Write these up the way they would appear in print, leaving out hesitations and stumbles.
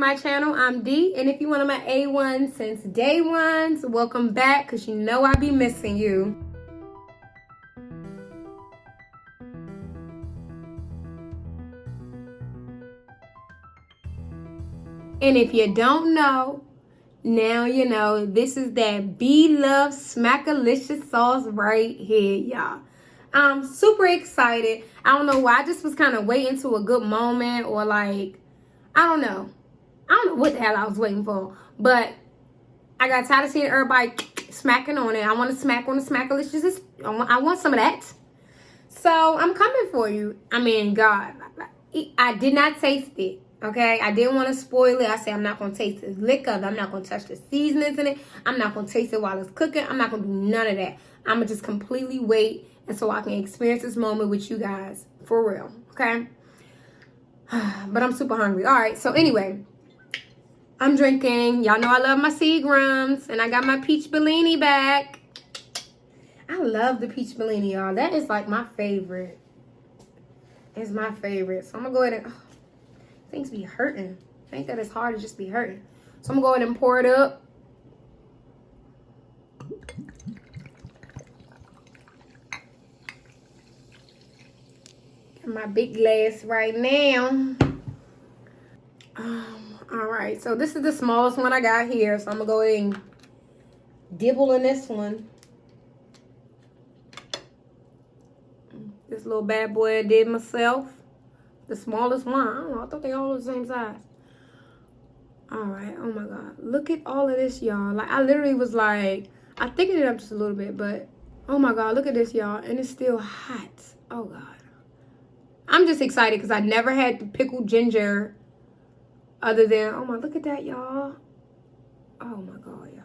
my channel. I'm D, and if you're one of my A1s since day ones, welcome back, because you know I be missing you. And if you don't know, now you know. This is that BLOVES Smackalicious sauce right here, y'all. I'm super excited. I don't know why. I just was kind of waiting to a good moment, or like, I don't know what the hell I was waiting for. But I got tired of seeing everybody smacking on it. I want to smack on the Smackalicious. I want some of that. So I'm coming for you. I mean, God, I did not taste it. Okay, I didn't want to spoil it. I said I'm not going to taste the liquor. I'm not going to touch the seasonings in it. I'm not going to taste it while it's cooking. I'm not going to do none of that. I'm going to just completely wait, and so I can experience this moment with you guys for real. Okay, but I'm super hungry. All right, so anyway, I'm drinking. Y'all know I love my Seagrams, and I got my peach Bellini back. I love the peach Bellini, y'all. That is like my favorite. It's my favorite. So I'm going to go ahead and... things be hurting. I think that it's hard to just be hurting. So I'm gonna go ahead and pour it up. Got my big glass right now. All right, so this is the smallest one I got here. So I'm gonna go ahead and dibble in this one. This little bad boy I did myself. The smallest one. I don't know. I thought they all the same size. All right. Oh, my God. Look at all of this, y'all. Like, I literally was like, I thickened it up just a little bit, but, oh, my God. Look at this, y'all. And it's still hot. Oh, God. I'm just excited because I never had the pickled ginger other than, oh, my, look at that, y'all. Oh, my God, y'all.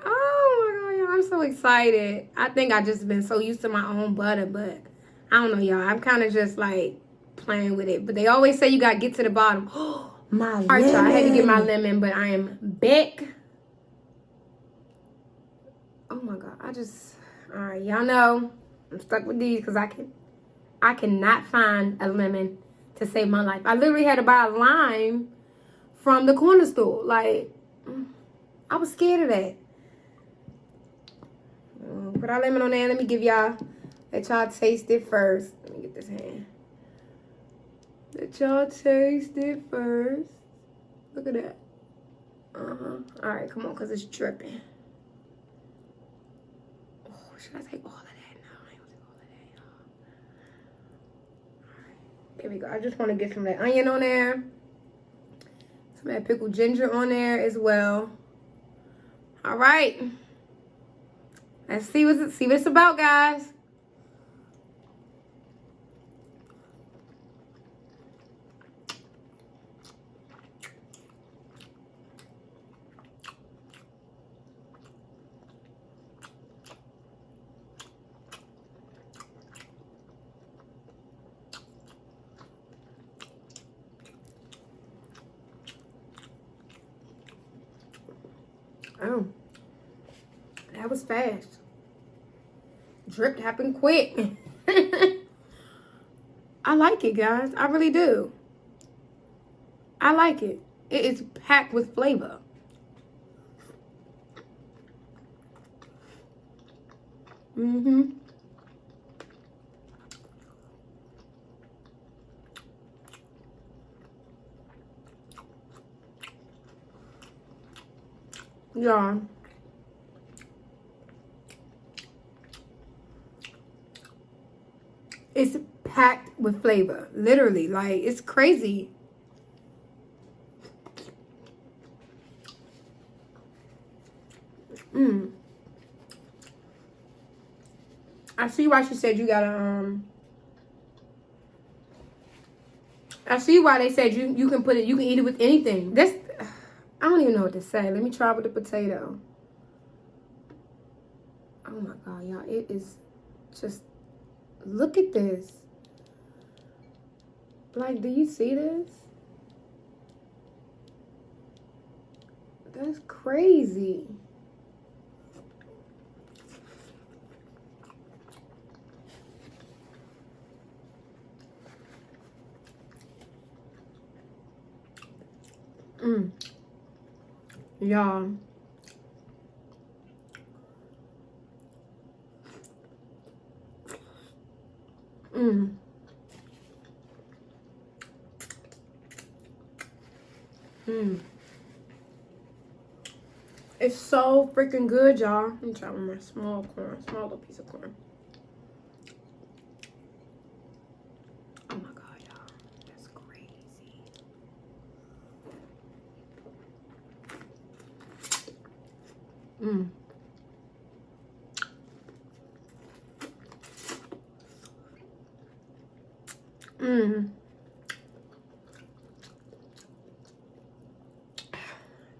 Oh, my God, y'all. I'm so excited. I think I just been so used to my own butter, but I don't know, y'all. I'm kind of just, like, playing with it. But they always say you got to get to the bottom. My lemon. All right, y'all. I had to get my lemon, but I am back. Oh, my God. All right, y'all know I'm stuck with these because I cannot find a lemon to save my life. I literally had to buy a lime from the corner store. Like, I was scared of that. Put our lemon on there. Let me give y'all... let y'all taste it first. Let me get this hand. Let y'all taste it first. Look at that. All right, come on, because it's dripping. Oh, should I take all of that? No, I ain't gonna take all of that, y'all. All right, here we go. I just want to get some of that onion on there. Some of that pickled ginger on there as well. All right. Let's see what it's about, guys. Oh, that was fast. Drip happened quick. I like it, guys. I really do. I like it. It is packed with flavor. Yeah. It's packed with flavor. Literally. Like, it's crazy. I see why she said you gotta, I see why they said you can put it, you can eat it with anything. This, I don't even know what to say. Let me try with the potato. Oh my God, y'all. It is just, look at this. Like, do you see this? That's crazy. Mm. Y'all. Mm. Mm. It's so freaking good, y'all. Let me try one more small little piece of corn. Oh my God, y'all. That's crazy. Mm. Mm.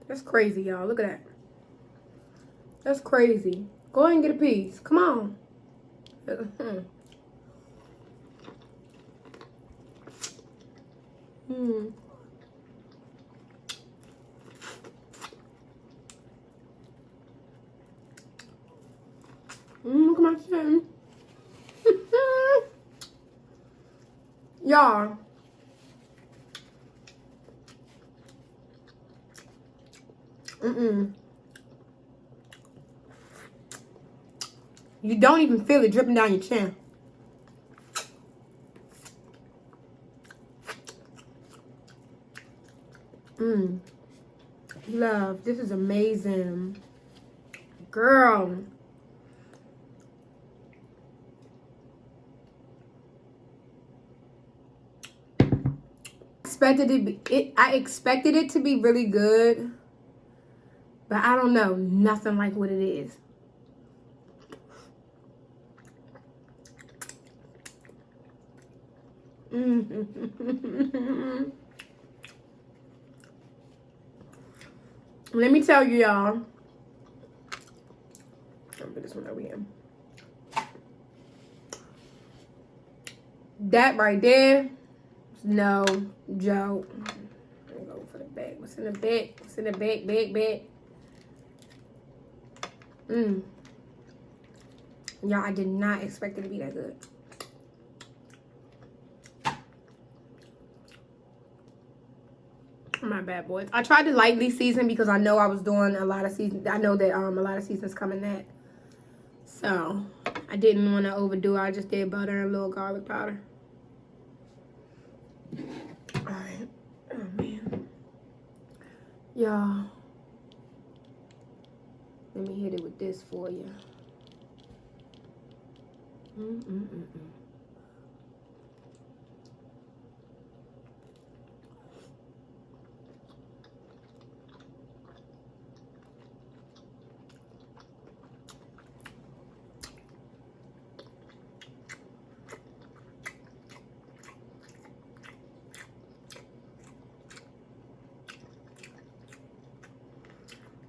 That's crazy, y'all. Look at that. That's crazy. Go ahead and get a piece. Come on. Mm. Look at my chin. Y'all. You don't even feel it dripping down your chin. Love, this is amazing. Girl. I expected it to be really good, but I don't know, nothing like what it is. Let me tell you, y'all. I'll put this one over here. That right there, no joke. Let me go for the back. What's in the back? What's in the back? Back. Y'all, I did not expect it to be that good. My bad, boys. I tried to lightly season because I know I was doing a lot of season. I know that a lot of seasons come in that. So I didn't want to overdo it. I just did butter and a little garlic powder. Alright. Oh man. Y'all. Let me hit it with this for you.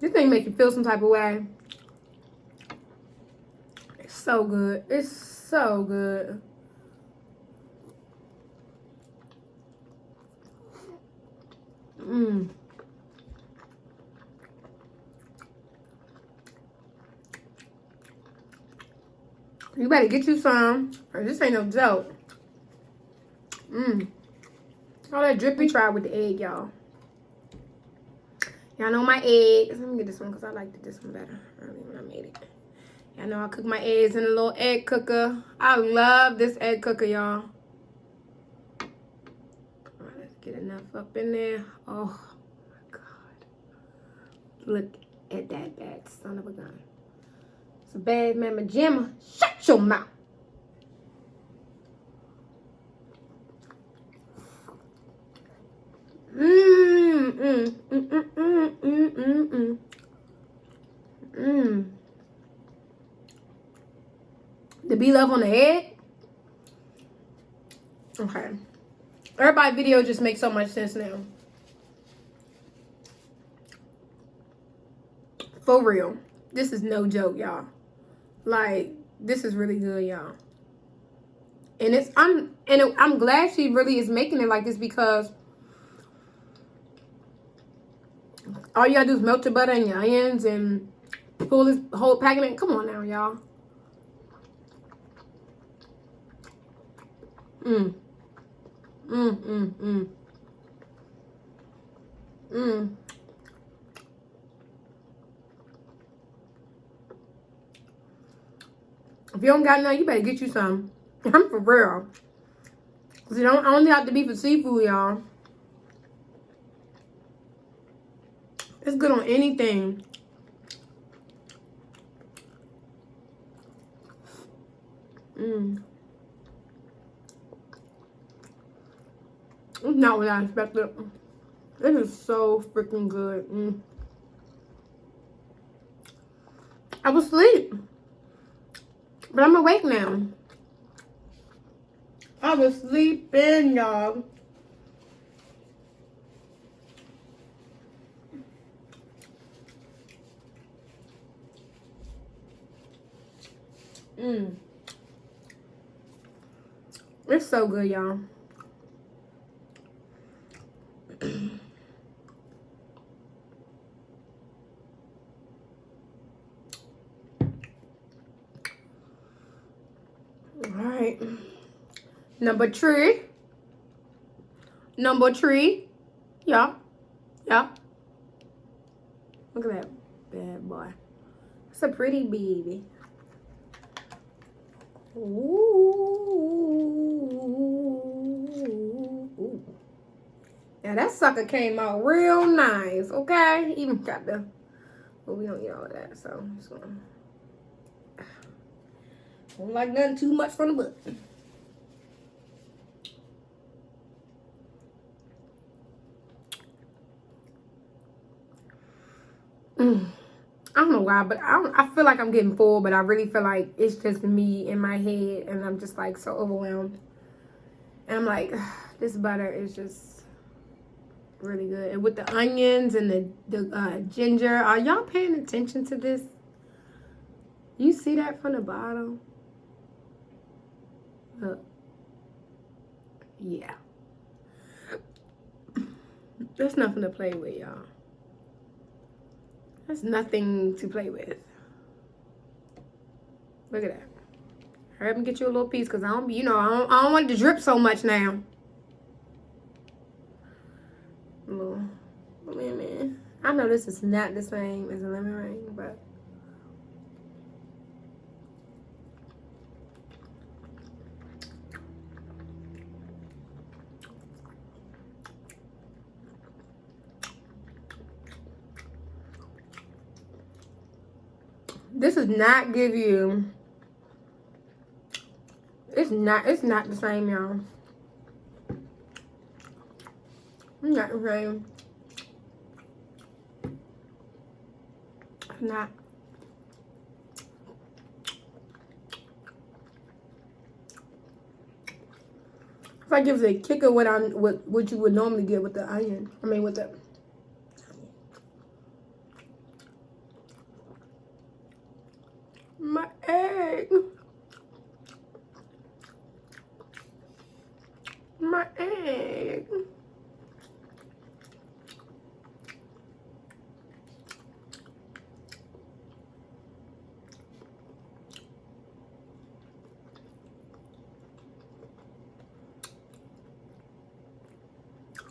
This thing make you feel some type of way. It's so good. It's so good. You better get you some, or this ain't no joke. All that drippy try with the egg, y'all. Y'all know my eggs. Let me get this one because I liked this one better earlier when I made it. Y'all know I cook my eggs in a little egg cooker. I love this egg cooker, y'all. All right, let's get enough up in there. Oh, my God. Look at that bad son of a gun. It's a bad mama jamma. Shut your mouth. The BLOVE on the head. Okay. Everybody's video just makes so much sense now. For real. This is no joke, y'all. Like, this is really good, y'all. And I'm glad she really is making it like this because all you gotta do is melt your butter and your onions and pull this whole packet in. Come on now, y'all. If you don't got none, you better get you some. I'm for real. Cause it don't only have to be for seafood, y'all. It's good on anything. It's not what I expected. This is so freaking good. I was asleep, but I'm awake now. I was sleeping, y'all. It's so good, y'all. Alright. Number three. Yeah. Look at that bad boy. It's a pretty baby. Ooh. Now that sucker came out real nice, okay? Even got the, but we don't eat all of that, so don't like nothing too much from the book. I don't know why, but I feel like I'm getting full, but I really feel like it's just me in my head, and I'm just like so overwhelmed. And I'm like, this butter is just really good. And with the onions and the ginger, are y'all paying attention to this? You see that from the bottom? Look. Yeah. There's nothing to play with, y'all. That's nothing to play with. Look at that. Hurry up and get you a little piece, because I don't want it to drip so much now. Little lemon. I know this is not the same as a lemon ring, but this does not give you. It's not the same, y'all. It's not the same. It's not. If I give it a kick of what you would normally get with the onion. I mean with the my egg. My egg.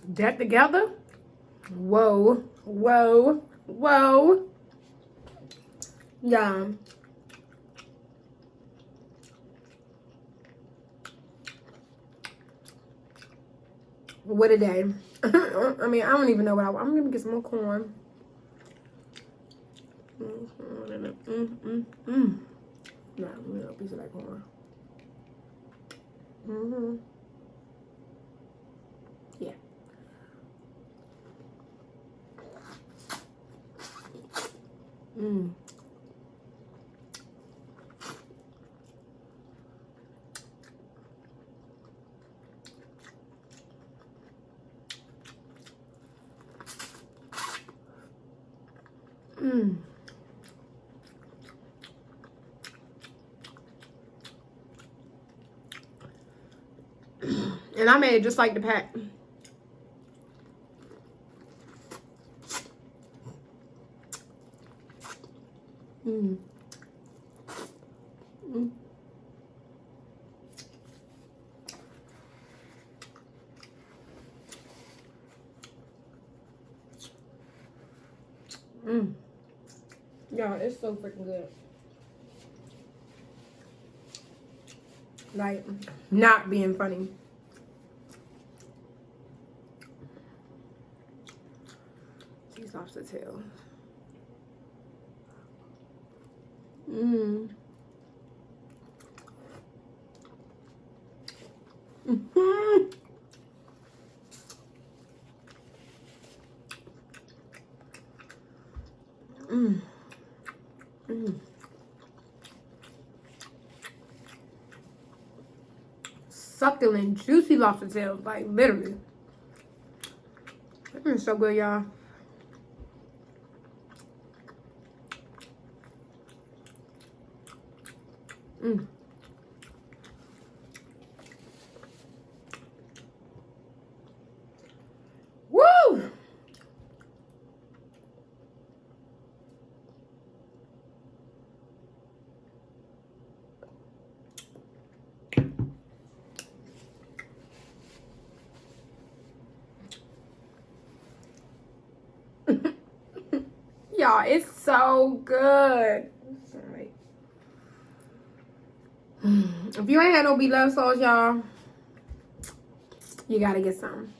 That together? Whoa. Yeah. What a day. I mean, I don't even know what I'm gonna get some more corn. Nah, a little piece of that corn. Yeah. And I made it just like the pack. Y'all, it's so freaking good. Like, not being funny. These lobster tails. Mm. Mm-hmm. Mm. Mm. Succulent, juicy lobster tails, like literally. It's so good, y'all. Mm. Woo! Y'all, it's so good. Sorry. If you ain't had no BLOVES sauce, y'all, you gotta get some.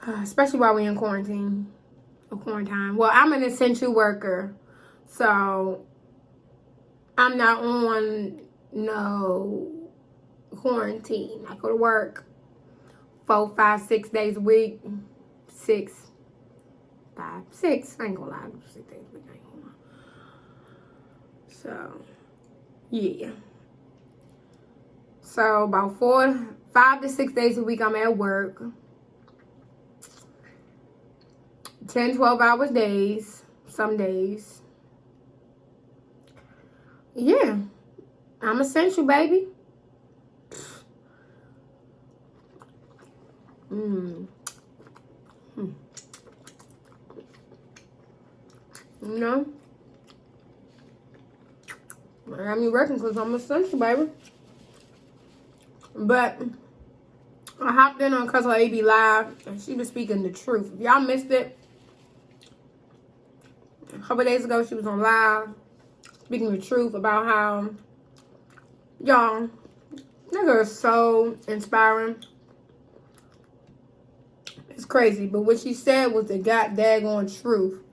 Especially while we're in quarantine. Or quarantine. Well, I'm an essential worker. So, I'm not on no quarantine. I go to work 4, 5, 6 days a week. 6, 5, 6. I ain't gonna lie. 6 days a week. I ain't gonna lie. So, yeah. So, about 5 to 6 days a week I'm at work. 10, 12 hours days. Some days. Yeah. I'm essential, baby. Mm. Mm. You know? I got me working because I'm essential, baby. But I hopped in on Cuz her AB Live and she was speaking the truth. If y'all missed it, a couple days ago she was on live speaking the truth about how, y'all, that girl is so inspiring. It's crazy, but what she said was the god daggone truth.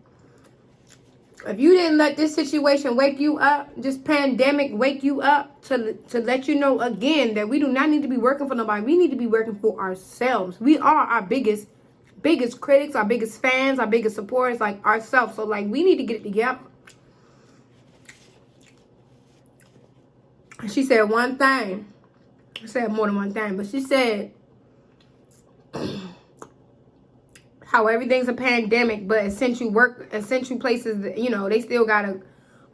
If you didn't let this situation wake you up, this pandemic wake you up to let you know again that we do not need to be working for nobody. We need to be working for ourselves. We are our biggest critics, our biggest fans, our biggest supporters, like ourselves. So like we need to get it together. She said one thing. She said more than one thing, but she said how everything's a pandemic, but essential places, you know, they still gotta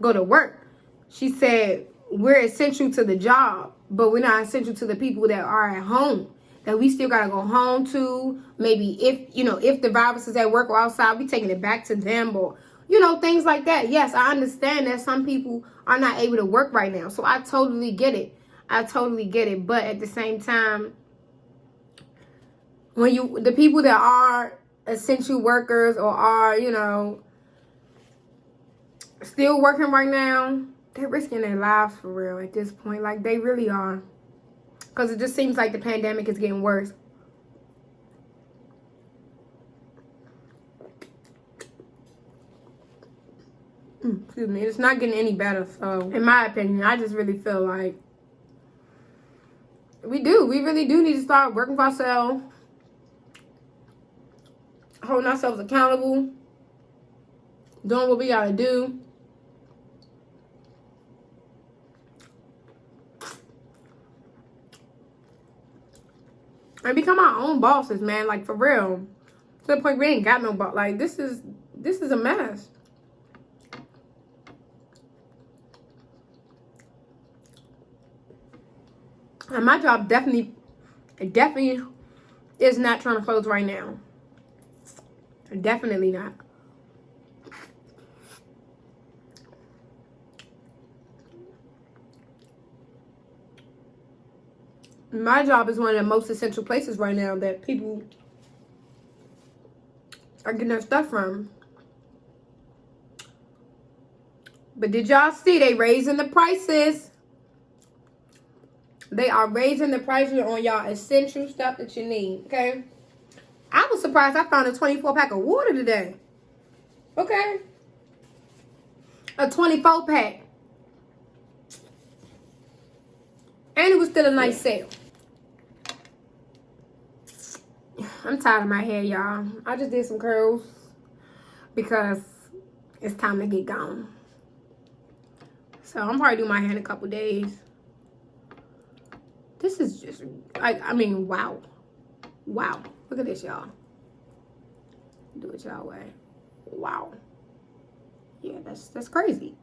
go to work. She said we're essential to the job, but we're not essential to the people that are at home. That we still gotta go home to. Maybe if the virus is at work or outside, we taking it back to them, or things like that. Yes, I understand that some people are not able to work right now, so I totally get it. But at the same time, when the people that are essential workers or are, still working right now, they're risking their lives for real at this point. Like, they really are. Because it just seems like the pandemic is getting worse. Excuse me. It's not getting any better. So, in my opinion, I just really feel like we really do need to start working for ourselves. Holding ourselves accountable. Doing what we gotta do. And become our own bosses, man. Like, for real. To the point we ain't got no boss. Like, this is a mess. And my job definitely is not trying to close right now. Definitely not. My job is one of the most essential places right now that people are getting their stuff from. But did y'all see they raising the prices? They are raising the prices on y'all essential stuff that you need, okay? I was surprised I found a 24 pack of water today. Okay? A 24 pack. And it was still a nice sale. I'm tired of my hair, y'all. I just did some curls because it's time to get gone. So I'm probably doing my hair in a couple days. This is just, like, I mean, wow. Wow. Look at this, y'all. Do it y'all way. Wow. Yeah, that's crazy.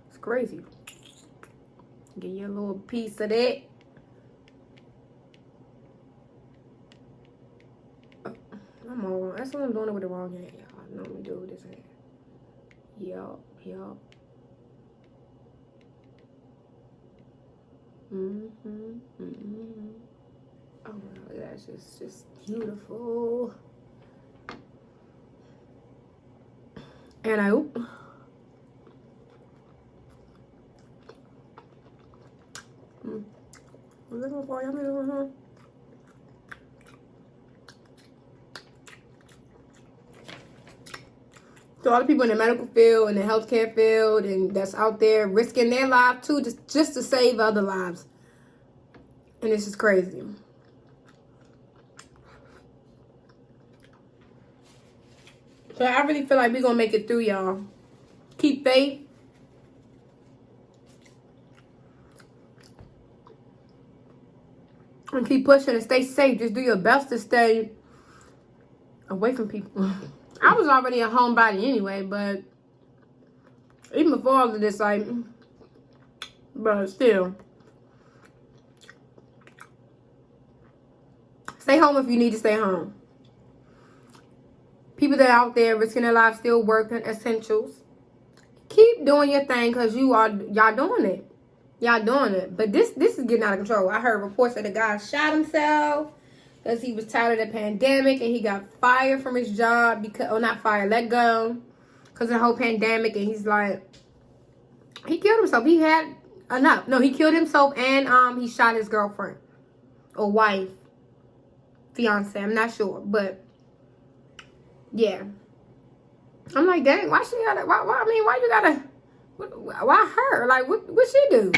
It's crazy. Get you a little piece of that. I'm all wrong. That's what I'm doing it with the wrong hand, y'all. I normally do it with this hand. Yup. Oh, that's just beautiful. And I oop. Was this one for y'all? So all the people in the medical field and the healthcare field and that's out there risking their life too, just to save other lives. And this is crazy. So I really feel like we're gonna make it through, y'all. Keep faith. And keep pushing and stay safe. Just do your best to stay away from people. I was already a homebody anyway, but even before all of this, like, but still. Stay home if you need to stay home. People that are out there risking their lives, still working essentials. Keep doing your thing because y'all doing it. Y'all doing it. But this is getting out of control. I heard reports that the guy shot himself because he was tired of the pandemic and he got fired from his job because, or not fired, let go because of the whole pandemic. And he's like, he killed himself. He had enough. No, he killed himself and he shot his girlfriend or wife, fiance. I'm not sure, but yeah. I'm like, dang, why she gotta? Why? I mean, why you gotta? Why her? Like, what she do?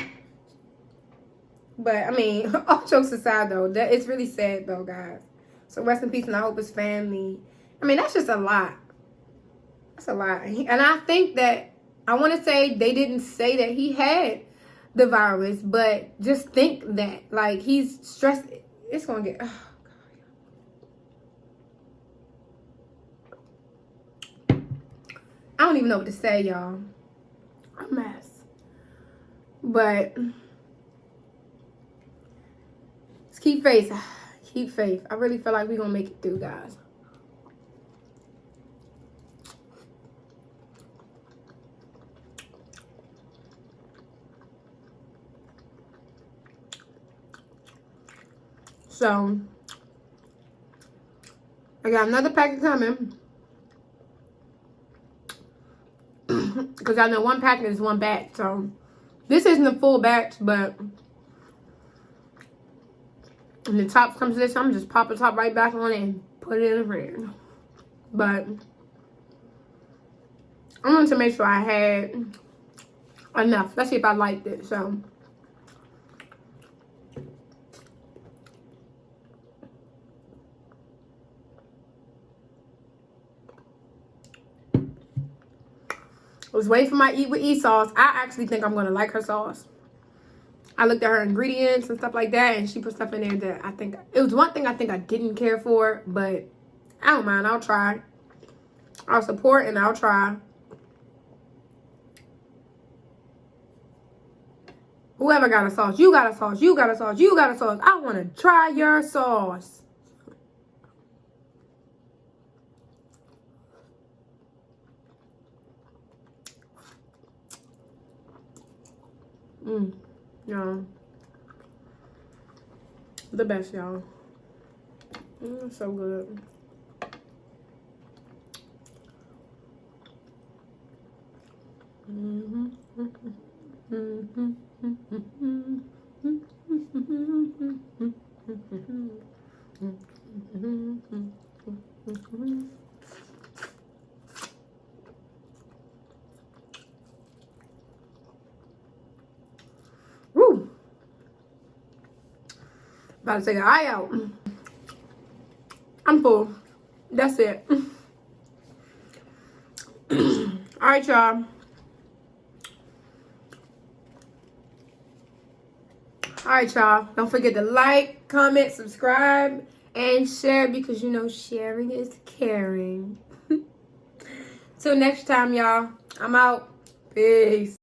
But I mean, all jokes aside, though, that it's really sad, though, guys. So rest in peace, and I hope his family. I mean, that's just a lot. That's a lot, and I think that I want to say they didn't say that he had the virus, but just think that, like, he's stressed. It's gonna get. Oh, I don't even know what to say, y'all. I'm a mess. But just keep faith. Keep faith. I really feel like we're going to make it through, guys. So, I got another packet coming. Because I know one packet is one batch. So, this isn't a full batch, but when the top comes to this, I'm just pop the top right back on it and put it in the fridge. But I wanted to make sure I had enough. Let's see if I liked it. So, I was waiting for my Eat with E sauce. I actually think I'm going to like her sauce. I looked at her ingredients and stuff like that, and she put stuff in there that I think, it was one thing I think I didn't care for, but I don't mind. I'll try. I'll support and I'll try. Whoever got a sauce, you got a sauce, you got a sauce, you got a sauce. I want to try your sauce. Y'all. The best, y'all. So good. Woo! About to take an eye out. I'm full. That's it. Alright, y'all. Alright, y'all. Don't forget to like, comment, subscribe, and share because you know sharing is caring. Till next time, y'all. I'm out. Peace.